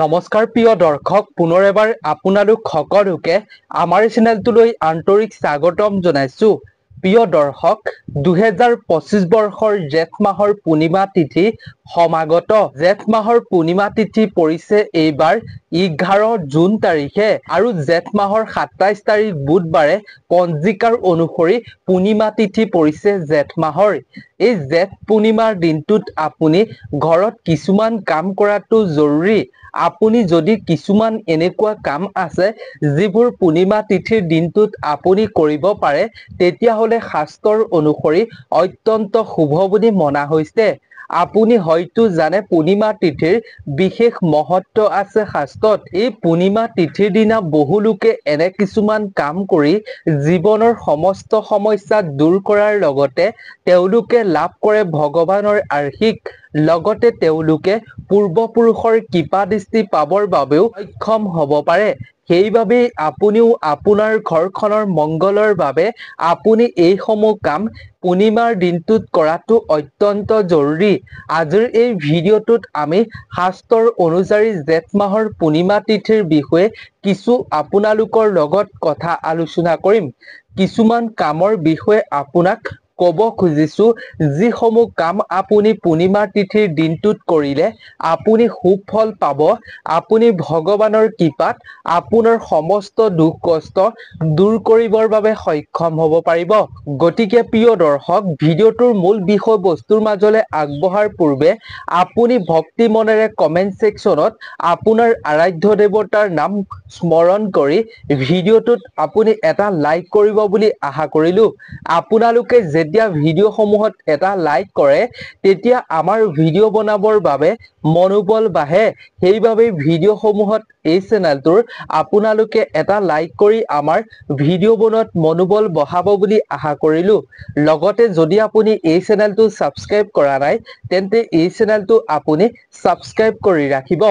নমস্কাৰ প্ৰিয় দৰ্শক, পুনৰ এবাৰ আপোনালোক সকলোকে আমাৰ চেনেলটোলৈ আন্তৰিক স্বাগতম জনাইছো। প্ৰিয় দৰ্শক, 2025 বৰ্ষৰ জেঠ মাহৰ পূৰ্ণিমা তিথি সমাগত। জেঠ মাহৰ পূৰ্ণিমা তিথি পৰিছে এইবাৰ 11 জুন তাৰিখে আৰু জেঠ মাহৰ 27 তাৰিখ বুধবাৰে পঞ্জিকাৰ অনুসৰি পূৰ্ণিমা তিথি পৰিছে জেঠ মাহৰ। এই জেঠ পূৰ্ণিমাৰ দিনটোত আপুনি ঘৰত কিছুমান কাম কৰাটো জৰুৰী। আপুনি যদি কিছুমান এনেকুৱা কাম আছে যিবোৰ পূৰ্ণিমা তিথিৰ দিনটোত আপুনি কৰিব পাৰে, তেতিয়াহ'লে শাস্ত্ৰৰ অনুসৰি অত্যন্ত শুভ বুলি মনা হৈছে। আপুনি হয়তো জানে পূৰ্ণিমা তিথিৰ বিশেষ মহত্ব আছে শাস্ত্ৰত। এই পূৰ্ণিমা তিথিৰ দিনা বহু লোকে এনে কিছুমান কাম কৰি জীৱনৰ সমস্ত সমস্যা দূৰ কৰাৰ লগতে তেওঁলোকে লাভ কৰে ভগৱানৰ আশীষ। লগতে তেওঁলোকে পূৰ্বপুৰুষৰ কৃপা দৃষ্টি পাবৰ বাবেও সক্ষম হ'ব পাৰে। সেইবাবেই আপুনিও আপোনাৰ ঘৰখনৰ মংগলৰ বাবে আপুনি এইসমূহ কাম পূৰ্ণিমাৰ দিনটোত কৰাটো অত্যন্ত জৰুৰী। আজিৰ এই ভিডিঅ'টোত আমি শাস্ত্ৰৰ অনুযায়ী জেঠ মাহৰ পূৰ্ণিমা তিথিৰ বিষয়ে কিছু আপোনালোকৰ লগত কথা আলোচনা কৰিম। কিছুমান কামৰ বিষয়ে আপোনাক ক'ব খুজিছো, যিসমূহ কাম আপুনি পূৰ্ণিমাৰ তিথিৰ দিনটোত কৰিলে আপুনি সুফল পাব। আপুনি ভগৱানৰ কৃপাত আপোনাৰ সমস্ত দুখ কষ্ট দূৰ কৰিবৰ বাবে সক্ষম হ'ব পাৰিব। গতিকে প্ৰিয় দৰ্শক, ভিডিঅ'টোৰ মূল বিষয়বস্তুৰ মাজলৈ আগবঢ়াৰ পূৰ্বে আপুনি ভক্তি মনেৰে কমেন্ট ছেকশ্যনত আপোনাৰ আৰাধ্য দেৱতাৰ নাম স্মৰণ কৰি ভিডিঅ'টোত আপুনি এটা লাইক কৰিব বুলি আশা কৰিলো। আপোনালোকে যেতিয়া ভিডিঅ'সমূহত এটা লাইক কৰে, তেতিয়া আমাৰ ভিডিঅ' বনাবৰ বাবে মনোবল বাঢ়ে। সেইবাবে ভিডিঅ'সমূহত এই চেনেলটোৰ আপোনালোকে এটা লাইক কৰি আমাৰ ভিডিঅ' বনোৱাত মনোবল বঢ়াব বুলি আশা কৰিলো। লগতে যদি আপুনি এই চেনেলটো ছাবস্ক্ৰাইব কৰা নাই, তেন্তে এই চেনেলটো আপুনি ছাবস্ক্ৰাইব কৰি ৰাখিব।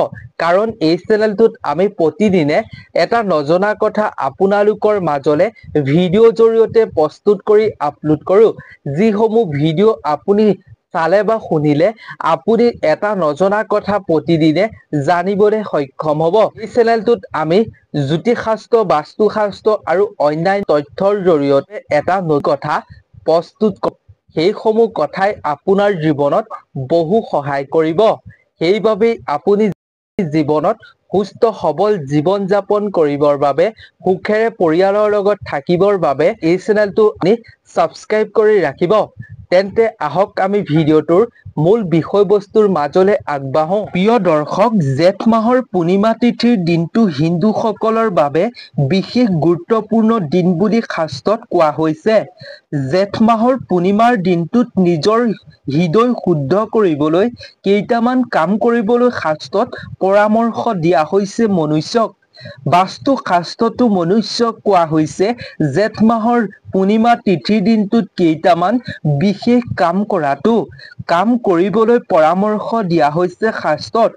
কাৰণ এই চেনেলটোত আমি প্ৰতিদিনে এটা নজনা কথা আপোনালোকৰ মাজলৈ ভিডিঅ'ৰ জৰিয়তে প্ৰস্তুত কৰি আপলোড কৰোঁ। যিসমূহ ভিডিঅ' আপুনি চালে বা শুনিলে আপুনি এটা নজনা কথা প্ৰতিদিনে জানিবলৈ সক্ষম হ'ব। এই চেনেলটোত আমি জ্যোতিষ শাস্ত্ৰ, বাস্তু শাস্ত্ৰ আৰু অন্যান্য তথ্যৰ জৰিয়তে এটা কথা প্ৰস্তুত কৰোঁ। সেইসমূহ কথাই আপোনাৰ জীৱনত বহু সহায় কৰিব। সেইবাবে আপুনি জীৱনত সুস্থ সবল জীৱন যাপন কৰিবৰ বাবে, সুখেৰে পৰিয়ালৰ লগত থাকিবৰ বাবে এই চেনেলটো আপুনি ছাবস্ক্ৰাইব কৰি ৰাখিব। তেন্তে আহক আমি ভিডিঅ'টোৰ মূল বিষয়বস্তুৰ মাজলৈ আগবাঢ়ো। প্ৰিয় দৰ্শক, জেঠ মাহৰ পূৰ্ণিমা তিথিৰ দিনটো হিন্দুসকলৰ বাবে বিশেষ গুৰুত্বপূৰ্ণ দিন বুলি শাস্ত্ৰত কোৱা হৈছে। জেঠ মাহৰ পূৰ্ণিমাৰ দিনটোত নিজৰ হৃদয় শুদ্ধ কৰিবলৈ কেইটামান কাম কৰিবলৈ শাস্ত্ৰত পৰামৰ্শ দিয়া হৈছে মনুষ্যক। বাস্তু শাস্ত্ৰতো মনুষ্যক কোৱা হৈছে জেঠ মাহৰ পূৰ্ণিমা তিথিৰ দিনটোত কেইটামান বিশেষ কাম কৰাটো। কাম কৰিবলৈ পৰামৰ্শ দিয়া হৈছে শাস্ত্ৰত।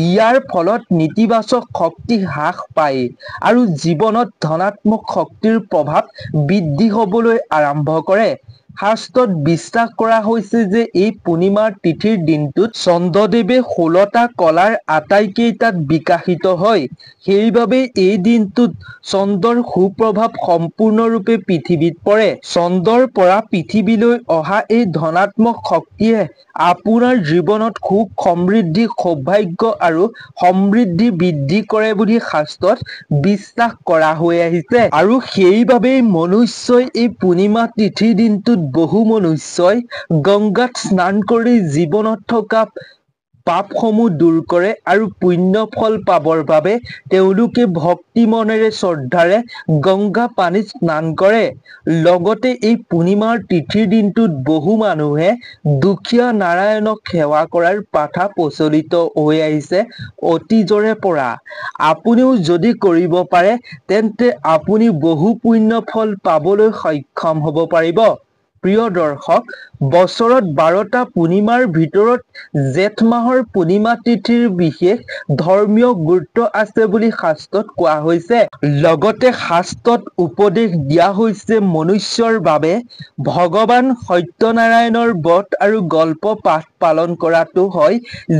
ইয়াৰ ফলত নেতিবাচক শক্তি হ্ৰাস পায় আৰু জীৱনত ধনাত্মক শক্তিৰ প্ৰভাৱ বৃদ্ধি হ'বলৈ আৰম্ভ কৰে। শাস্ত্ৰত বিশ্বাস কৰা হৈছে যে এই পূৰ্ণিমাৰ তিথিৰ দিনটোত চন্দ্ৰদেৱে 16টা কলাৰ আটাইকেইটাত বিকশিত হয়। সেইবাবে এই দিনটোত চন্দ্ৰৰ সুপ্ৰভাৱ সম্পূৰ্ণৰূপে পৃথিৱীত পৰে। চন্দ্ৰৰ পৰা পৃথিৱীলৈ অহা এই ধনাত্মক শক্তিয়ে আপোনাৰ জীৱনত সুখ, সমৃদ্ধি, সৌভাগ্য আৰু সমৃদ্ধি বৃদ্ধি কৰে বুলি শাস্ত্ৰত বিশ্বাস কৰা হৈ আহিছে। আৰু সেইবাবেই মনুষ্যই এই পূৰ্ণিমা তিথিৰ দিনটোত বহু মনুষ্যই গংগাত স্নান কৰি জীৱনত থকা পাপসমূহ দূৰ কৰে আৰু পুণ্য ফল পাবৰ বাবে তেওঁলোকে ভক্তি মনেৰে শ্ৰদ্ধাৰে গংগা পানীত স্নান কৰে। লগতে এই পূৰ্ণিমাৰ তিথিৰ দিনটোত বহু মানুহে দুখীয়া নাৰায়ণক সেৱা কৰাৰ প্ৰথা প্ৰচলিত হৈ আহিছে অতীজৰে পৰা। আপুনিও যদি কৰিব পাৰে, তেন্তে আপুনি বহু পুণ্য ফল পাবলৈ সক্ষম হ'ব পাৰিব। প্ৰিয় দৰ্শক, বছৰত 12টা পূৰ্ণিমাৰ ভিতৰত জেঠ মাহৰ পূৰ্ণিমা তিথিৰ বিশেষ ধৰ্মীয় গুৰুত্ব আছে বুলি শাস্ত্ৰত কোৱা হৈছে। লগতে শাস্ত্ৰত উপদেশ দিয়া হৈছে মনুষ্যৰ বাবে ভগৱান সত্যনাৰায়ণৰ ব্ৰত আৰু গল্প পাঠ পালন কৰাটো হয়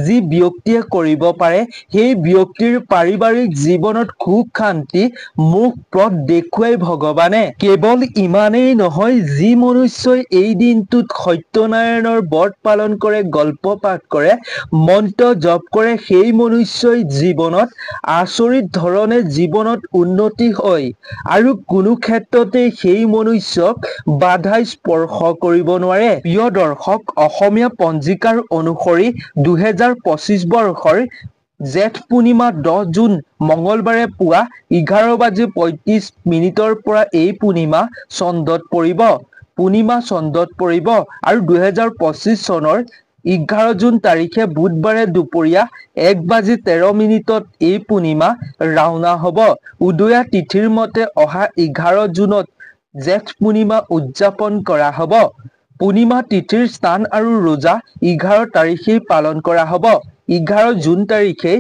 যি ব্যক্তিয়ে কৰিব পাৰে সেই ব্যক্তিৰ পাৰিবাৰিক জীৱনত সুখ শান্তি মুখ পথ দেখুৱাই ভগৱানে। কেৱল ইমানেই নহয়, যি মনুষ্যই এই দিনটোত সত্যনাৰায়ণৰ ব্ৰত পালন কৰে, গল্প পাঠ কৰে, মন্ত্ৰ জপ কৰে, সেই মনুষ্যই জীৱনত আচৰিত ধৰণে জীৱনত উন্নতি হয় আৰু কোনো ক্ষেত্ৰতে সেই মনুষ্যক বাধাই স্পৰ্শ কৰিব নোৱাৰে। প্ৰিয় দৰ্শক, অসমীয়া পঞ্জিকাৰ অনুসৰি 2025 বৰ্ষৰ জেঠ পূৰ্ণিমা 10 জুন মঙলবাৰে পুৱা 11:35 পৰা এই পূৰ্ণিমা চন্দ্ৰত পৰিব। পূৰ্ণিমা চন্দ্ৰত পৰিব আৰু 2025 চনৰ 11 জুন তাৰিখে বুধবাৰে দুপৰীয়া 1:13 এই পূৰ্ণিমা ৰাওনা হ'ব। উদয়া তিথিৰ মতে অহা 11 জুনত জেঠ পূৰ্ণিমা উদযাপন কৰা হ'ব। পূৰ্ণিমা তিথিৰ স্নান আৰু ৰোজা 11 তাৰিখেই পালন কৰা হ'ব। 11 জুন তাৰিখে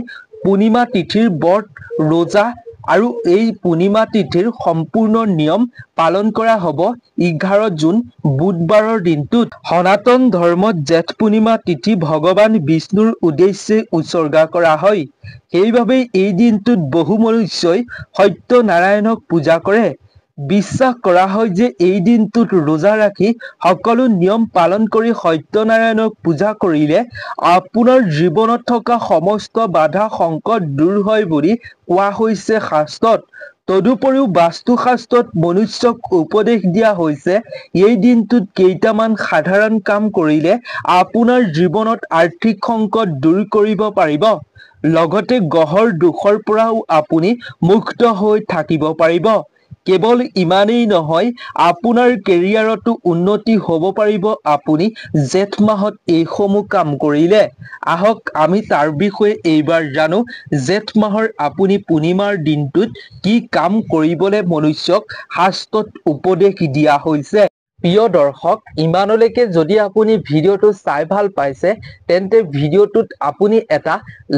পূৰ্ণিমা তিথিৰ ব্ৰত ৰোজা আৰু এই পূৰ্ণিমা তিথিৰ সম্পূৰ্ণ নিয়ম পালন কৰা হ'ব 11 জুন বুধবাৰৰ দিনটোত। সনাতন ধৰ্মত জেঠ পূৰ্ণিমা তিথি ভগৱান বিষ্ণুৰ উদ্দেশ্যে উৎসৰ্গা কৰা হয়। সেইবাবেই এই দিনটোত বহু মনুষ্যই সত্যনাৰায়ণক পূজা কৰে। বিশ্বাস কৰা হয় যে এই দিনটোত ৰোজা ৰাখি সকলো নিয়ম পালন কৰি সত্যনাৰায়ণক পূজা কৰিলে আপোনাৰ জীৱনত থকা সমস্ত বাধা সংকট দূৰ হয় বুলি কোৱা হৈছে শাস্ত্ৰত। তদুপৰিও বাস্তুশাস্ত্ৰত মনুষ্যক উপদেশ দিয়া হৈছে এই দিনটোত কেইটামান সাধাৰণ কাম কৰিলে আপোনাৰ জীৱনত আৰ্থিক সংকট দূৰ কৰিব পাৰিব। লগতে গ্ৰহৰ দোষৰ পৰাও আপুনি মুক্ত হৈ থাকিব পাৰিব। কেৱল ইমানেই নহয়, আপোনাৰ কেৰিয়াৰতো উন্নতি হ'ব পাৰিব আপুনি জেঠ মাহত এইসমূহ কাম কৰিলে। আহক আমি তাৰ বিষয়ে এইবাৰ জানো। জেঠ মাহৰ আপুনি পূৰ্ণিমাৰ দিনটোত কি কাম কৰিবলৈ মনুষ্যক শাস্ত্ৰত উপদেশ দিয়া হৈছে। প্ৰিয় দৰ্শক, ইমানলৈকে যদি আপুনি ভিডিঅ'টো চাই ভাল পাইছে তেন্তে ভিডিঅ'টোত আপুনি এটা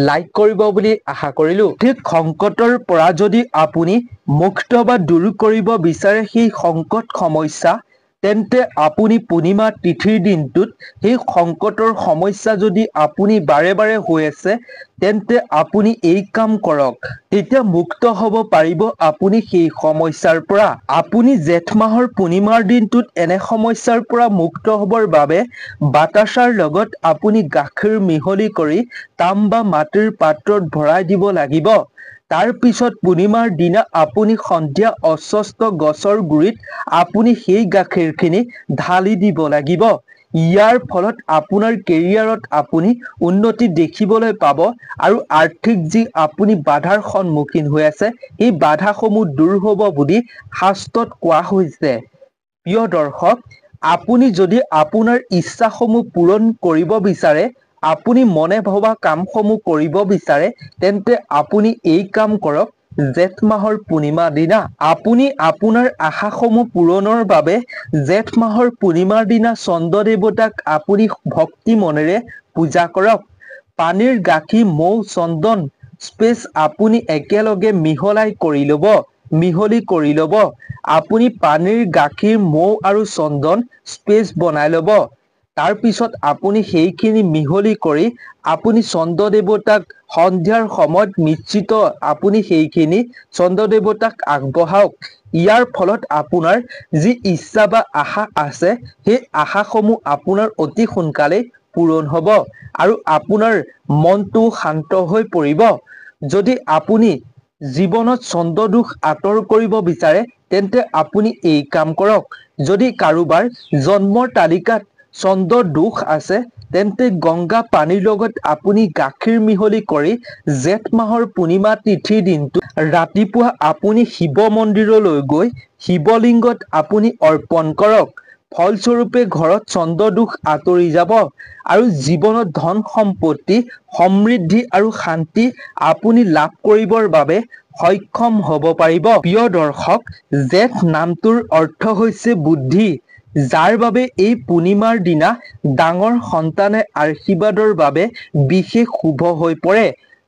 লাইক কৰিব বুলি আশা কৰিলোঁ। ঠিক সংকটৰ পৰা যদি আপুনি মুক্ত বা দূৰ কৰিব বিচাৰে সেই সংকট সমস্যা, তেন্তে আপুনি পূৰ্ণিমা তিথিৰ দিনটোত সেই সংকটৰ সমস্যা যদি আপুনি বাৰে বাৰে হৈ আছে তেন্তে আপুনি এই কাম কৰক, তেতিয়া মুক্ত হ'ব পাৰিব আপুনি সেই সমস্যাৰ পৰা। আপুনি জেঠ মাহৰ পূৰ্ণিমাৰ দিনটোত এনে সমস্যাৰ পৰা মুক্ত হ'বৰ বাবে বাতাচাৰ লগত আপুনি গাখীৰ মিহলি কৰি তাম বা মাটিৰ পাত্ৰত ভৰাই দিব লাগিব। তাৰ পিছত পূৰ্ণিমাৰ দিনা আপুনি সন্ধিয়া অস্বস্ত গছৰ গুৰিত আপুনি সেই গাখীৰখিনি ঢালি দিব লাগিব। ইয়াৰ ফলত আপোনাৰ কেৰিয়াৰত আপুনি উন্নতি দেখিবলৈ পাব আৰু আৰ্থিক যি আপুনি বাধাৰ সন্মুখীন হৈ আছে এই বাধাসমূহ দূৰ হ'ব বুলি শাস্ত্ৰত কোৱা হৈছে। প্ৰিয় দৰ্শক, আপুনি যদি আপোনাৰ ইচ্ছাসমূহ পূৰণ কৰিব বিচাৰে, আপুনি মনে ভবা কামসমূহ কৰিব বিচাৰে, তেন্তে আপুনি এই কাম কৰক। জেঠ মাহৰ পূৰ্ণিমা দিনা আপুনি আপোনাৰ আশাসমূহ পূৰণৰ বাবে জেঠ মাহৰ পূৰ্ণিমাৰ দিনা চন্দ্ৰ দেৱতাক আপুনি ভক্তি মনেৰে পূজা কৰক। পানীৰ গাখীৰ, মৌ, চন্দন, স্পেচ আপুনি একেলগে মিহলি কৰি ল'ব। আপুনি পানীৰ গাখীৰ, মৌ আৰু চন্দন স্পেচ বনাই ল'ব। তাৰ পিছত আপুনি সেইখিনি মিহলি কৰি আপুনি চন্দ্ৰ দেৱতাক সন্ধিয়াৰ সময়ত নিশ্চিত আপুনি সেইখিনি চন্দ্ৰ দেৱতাক আগবঢ়াওক। ইয়াৰ ফলত আপোনাৰ যি ইচ্ছা বা আশা আছে সেই আশাসমূহ আপোনাৰ অতি সোনকালেই পূৰণ হ'ব আৰু আপোনাৰ মনটো শান্ত হৈ পৰিব। যদি আপুনি জীৱনত চন্দ্ৰদোষ আঁতৰ কৰিব বিচাৰে তেন্তে আপুনি এই কাম কৰক। যদি কাৰোবাৰ জন্মৰ তালিকাত চন্দ্ৰ দোষ আছে তেন্তে গংগা পানীৰ লগত আপুনি গাখীৰ মিহলি কৰি জেঠ মাহৰ পূৰ্ণিমা তিথিৰ দিনটো ৰাতিপুৱা আপুনি শিৱ মন্দিৰলৈ গৈ শিৱলিংগত আপুনি অৰ্পণ কৰক। ফলস্বৰূপে ঘৰত চন্দ্ৰদোষ আঁতৰি যাব আৰু জীৱনত ধন সম্পত্তি, সমৃদ্ধি আৰু শান্তি আপুনি লাভ কৰিবৰ বাবে সক্ষম হ'ব পাৰিব। প্ৰিয় দৰ্শক, জেঠ নামটোৰ অৰ্থ হৈছে বুদ্ধি। যাৰ বাবে এই পূৰ্ণিমাৰ দিনা ডাঙৰ সন্তানে আশীৰ্বাদৰ বাবে বিশেষ শুভ হৈ পৰে।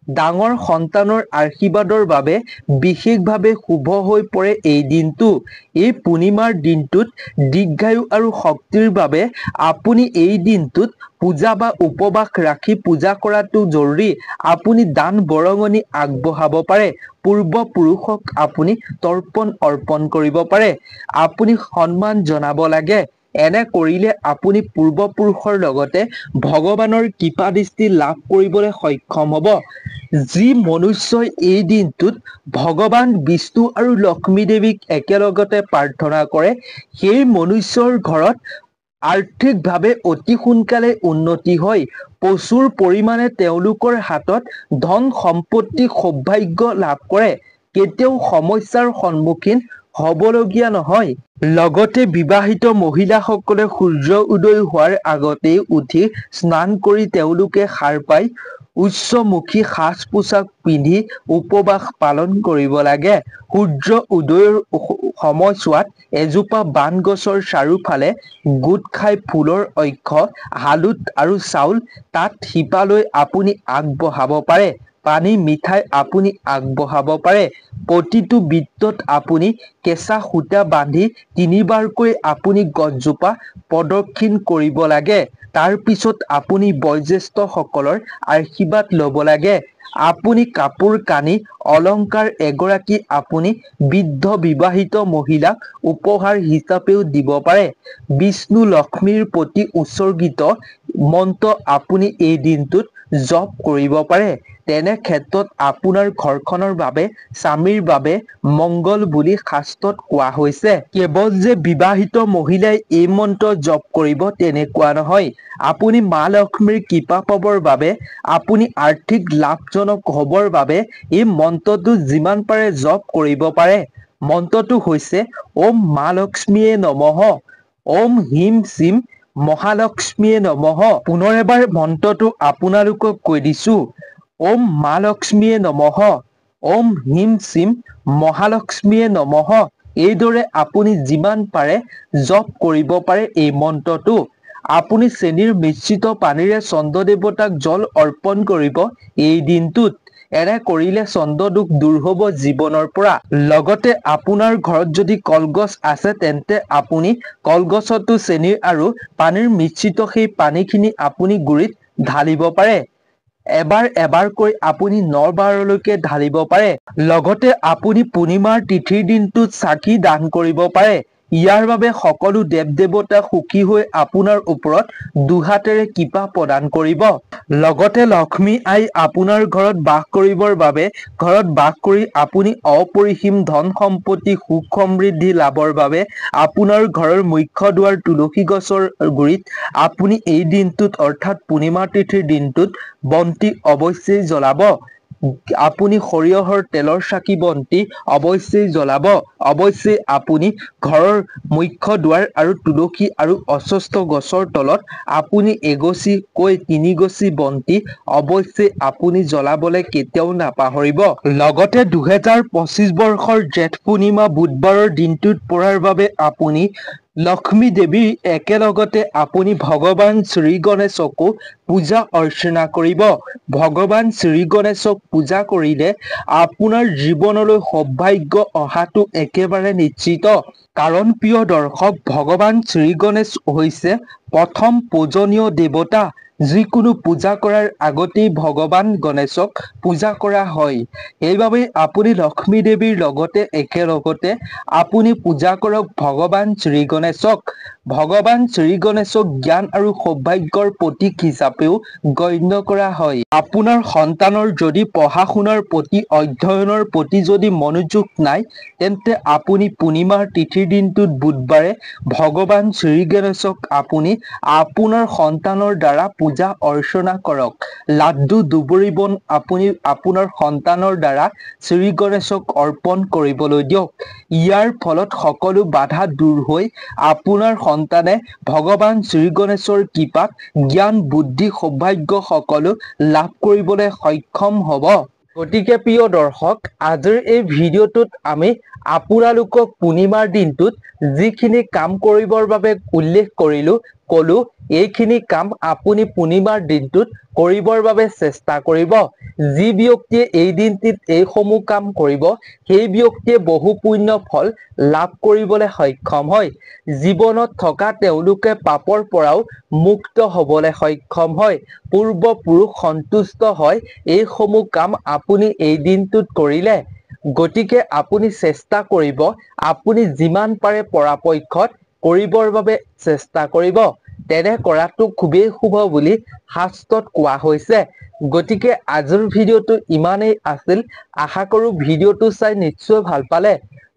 ডাঙৰ সন্তানৰ আশীৰ্বাদৰ বাবে বিশেষভাৱে শুভ হৈ পৰে এই দিনটো। এই পূৰ্ণিমাৰ দিনটোত দীৰ্ঘায়ু আৰু শক্তিৰ বাবে আপুনি এই দিনটোত পূজা বা উপবাস ৰাখি পূজা কৰাটো জৰুৰী। আপুনি দান বৰঙণি আগবঢ়াব পাৰে। পূৰ্বপুৰুষক আপুনি তৰ্পণ অৰ্পণ কৰিব পাৰে। আপুনি সন্মান জনাব লাগে। এনে কৰিলে আপুনি পূৰ্বপুৰুষৰ লগতে ভগৱানৰ কৃপা দৃষ্টি লাভ কৰিবলৈ সক্ষম হ'ব। যি মনুষ্যই এই দিনটোত ভগৱান বিষ্ণু আৰু লক্ষ্মী দেৱীক একেলগতে প্ৰাৰ্থনা কৰে, সেই মনুষ্যৰ ঘৰত আৰ্থিকভাৱে অতি সোনকালে উন্নতি হয়। প্ৰচুৰ পৰিমাণে তেওঁলোকৰ হাতত ধন সম্পত্তি সৌভাগ্য লাভ কৰে। কেতিয়াও সমস্যাৰ সন্মুখীন হ'বলগীয়া নহয়। লগতে বিবাহিত মহিলাসকলে সূৰ্য উদয় হোৱাৰ আগতেই উঠি স্নান কৰি তেওঁলোকে সাৰ পাই উচ্চমুখী সাজ পোছাক পিন্ধি উপবাস পালন কৰিব লাগে। সূৰ্য উদয়ৰ সময়ছোৱাত এজোপা বান গছৰ চাৰিওফালে গোট খাই ফুলৰ অক্ষ, হালুত আৰু চাউল তাত শিপালৈ আপুনি আগবঢ়াব পাৰে। পানী মিঠাই আপুনি আগবঢ়াব পাৰে। প্ৰতিটো বৃত্তত আপুনি কেঁচা সূতা বান্ধি ৩বাৰকৈ আপুনি গছজোপা প্ৰদক্ষিণ কৰিব লাগে। তাৰ পিছত আপুনি বয়োজ্যেষ্ঠসকলৰ আশীৰ্বাদ ল'ব লাগে। আপুনি কাপোৰ কানি অলংকাৰ এগৰাকী আপুনি বৃদ্ধ বিবাহিত মহিলাক উপহাৰ হিচাপেও দিব পাৰে। বিষ্ণু লক্ষ্মীৰ প্ৰতি উৎসৰ্গিত মন্ত্ৰ আপুনি এই দিনটোত জপ কৰিব পাৰে। তেনে ক্ষেত্ৰত আপোনাৰ ঘৰখনৰ বাবে স্বামীৰ বাবে মংগল বুলি শাস্ত্ৰত কোৱা হৈছে। কেৱল যে বিবাহিত মহিলাই এই মন্ত্ৰ জপ কৰিব তেনেকুৱা নহয়। আপুনি মা লক্ষ্মীৰ কৃপা পাবৰ বাবে, আপুনি আৰ্থিক লাভজনক হ'বৰ বাবে এই মন্ত্ৰটো যিমান পাৰে জপ কৰিব পাৰে। মন্ত্ৰটো হৈছে ওম মা লক্ষ্মীয়ে নমঃ, ওম হ্ৰীম শ্ৰীম মহালক্ষ্মীয়ে নমঃ। পুনৰ এবাৰ মন্ত্ৰটো আপোনালোকক কৈ দিছোঁ। ওম মা লক্ষ্মীয়ে নমঃ, ওম হ্ৰীম শ্ৰীম মহালক্ষ্মীয়ে নমঃ। এইদৰে আপুনি যিমান পাৰে জপ কৰিব পাৰে এই মন্ত্ৰটো। আপুনি চেনিৰ মিশ্ৰিত পানীৰে চন্দ্ৰ দেৱতাক জল অৰ্পণ কৰিব এই দিনটোত। এনে কৰিলে চন্দ্ৰদোষ দূৰ হ'ব জীৱনৰ পৰা। লগতে আপোনাৰ ঘৰত যদি কলগছ আছে তেন্তে আপুনি কলগছতো চেনি আৰু পানীৰ মিশ্ৰিত সেই পানীখিনি আপুনি গুৰিত ঢালিব পাৰে। এবাৰ এবাৰকৈ আপুনি ৯ বাৰলৈকে ঢালিব পাৰে। লগতে আপুনি পূৰ্ণিমাৰ তিথিৰ দিনটোত চাকি দান কৰিব পাৰে। ইয়াৰ বাবে সকলো দেৱ দেৱতা সুখী হৈ আপোনাৰ ওপৰত দুহাতেৰে কৃপা প্ৰদান কৰিব। লগতে লক্ষ্মী আই আপোনাৰ ঘৰত বাস কৰিবৰ বাবে, ঘৰত বাস কৰি আপুনি অপৰিসীম ধন সম্পত্তি সুখ সমৃদ্ধি লাভৰ বাবে আপোনাৰ ঘৰৰ মুখ্য দুৱাৰ তুলসী গছৰ গুৰিত আপুনি এই দিনটোত অৰ্থাৎ পূৰ্ণিমা তিথিৰ দিনটোত বন্তি অৱশ্যেই জ্বলাব। আপুনি সৰিয়হৰ তেলৰ চাকি বন্তি অৱশ্যেই জ্বলাব। অৱশ্যেই আপুনি ঘৰৰ মুখ্য দুৱাৰ আৰু তুলসী আৰু অশ্বস্থ গছৰ তলত আপুনি এগছিকৈ ৩ গছি বন্তি অৱশ্যেই আপুনি জ্বলাবলৈ কেতিয়াও নাপাহৰিব। লগতে ২০২৫ বৰ্ষৰ জেঠ পূৰ্ণিমা বুধবাৰৰ দিনটোত পৰাৰ বাবে আপুনি লক্ষ্মী দেৱীৰ একেলগতে আপুনি ভগৱান শ্ৰী গণেশকো পূজা অৰ্চনা কৰিব। ভগৱান শ্ৰী গণেশক পূজা কৰিলে আপোনাৰ জীৱনলৈ সৌভাগ্য অহাটো একেবাৰে নিশ্চিত। কাৰণ প্ৰিয় দৰ্শক, ভগৱান শ্ৰী গণেশ হৈছে প্ৰথম পূজনীয় দেৱতা। যিকোনো পূজা কৰাৰ আগতেই ভগৱান গণেশক পূজা কৰা হয়। সেইবাবে আপুনি লক্ষ্মী দেৱীৰ লগতে একেলগতে আপুনি পূজা কৰক ভগৱান শ্ৰী গণেশক। ভগৱান শ্ৰী গণেশক জ্ঞান আৰু সৌভাগ্যৰ প্ৰতীক হিচাপেও গণ্য কৰা হয়। আপোনাৰ সন্তানৰ যদি পঢ়া শুনাৰ প্ৰতি, অধ্যয়নৰ প্ৰতি যদি মনোযোগ নাই, তেন্তে আপুনি পূৰ্ণিমাৰ তিথিৰ দিনটোত বুধবাৰে ভগৱান শ্ৰী গণেশক আপুনি আপোনাৰ সন্তানৰ দ্বাৰা পূজা অৰ্চনা কৰক। লাড্ডু দুবৰি বন আপুনি আপোনাৰ সন্তানৰ দ্বাৰা শ্ৰী গণেশক অৰ্পণ কৰিবলৈ দিয়ক। ইয়াৰ ফলত সকলো বাধা দূৰ হৈ আপোনাৰ সন্তানে ভগৱান শ্ৰী গণেশৰ কৃপাত জ্ঞান বুদ্ধি সৌভাগ্য সকলো লাভ কৰিবলৈ সক্ষম হ'ব। গতিকে প্ৰিয় দৰ্শক, আজিৰ এই ভিডিঅ'টোত আমি আপোনালোকক পূৰ্ণিমাৰ দিনটোত যিখিনি কাম কৰিবৰ বাবে উল্লেখ কলো এইখিনি কাম আপুনি পূৰ্ণিমাৰ দিনটোত কৰিবৰ বাবে চেষ্টা কৰিব। যি ব্যক্তিয়ে এই দিনটিত এইসমূহ কাম কৰিব সেই ব্যক্তিয়ে বহু পুণ্য ফল লাভ কৰিবলৈ সক্ষম হয়। জীৱনত থকা তেওঁলোকে পাপৰ পৰাও মুক্ত হ'বলৈ সক্ষম হয়। পূৰ্বপুৰুষ সন্তুষ্ট হয় এইসমূহ কাম আপুনি এই দিনটোত কৰিলে। গতিকে আপুনি চেষ্টা কৰিব, আপুনি যিমান পাৰে পৰাপক্ষত কৰিবৰ বাবে চেষ্টা কৰিব। তেনে কৰাটো খুবেই শুভ বুলি শাস্ত্ৰত কোৱা হৈছে। গতিকে আজিৰ ভিডিঅ'টো ইমানেই আছিল। আশা কৰো ভিডিঅ'টো চাই নিশ্চয় ভাল পালে।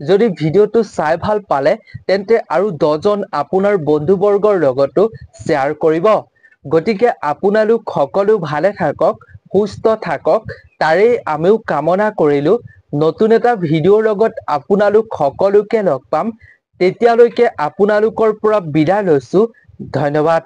যদি ভিডিঅ'টো চাই ভাল পালে তেন্তে আৰু 10 জন আপোনাৰ বন্ধুবৰ্গৰ লগতো শ্বেয়াৰ কৰিব। গতিকে আপোনালোক সকলো ভালে থাকক, সুস্থ থাকক, তাৰেই আমিও কামনা কৰিলো। নতুন এটা ভিডিঅ'ৰ লগত আপোনালোক সকলোকে লগ পাম। তেতিয়ালৈকে আপোনালোকৰ পৰা বিদায় লৈছো। ধন্যবাদ।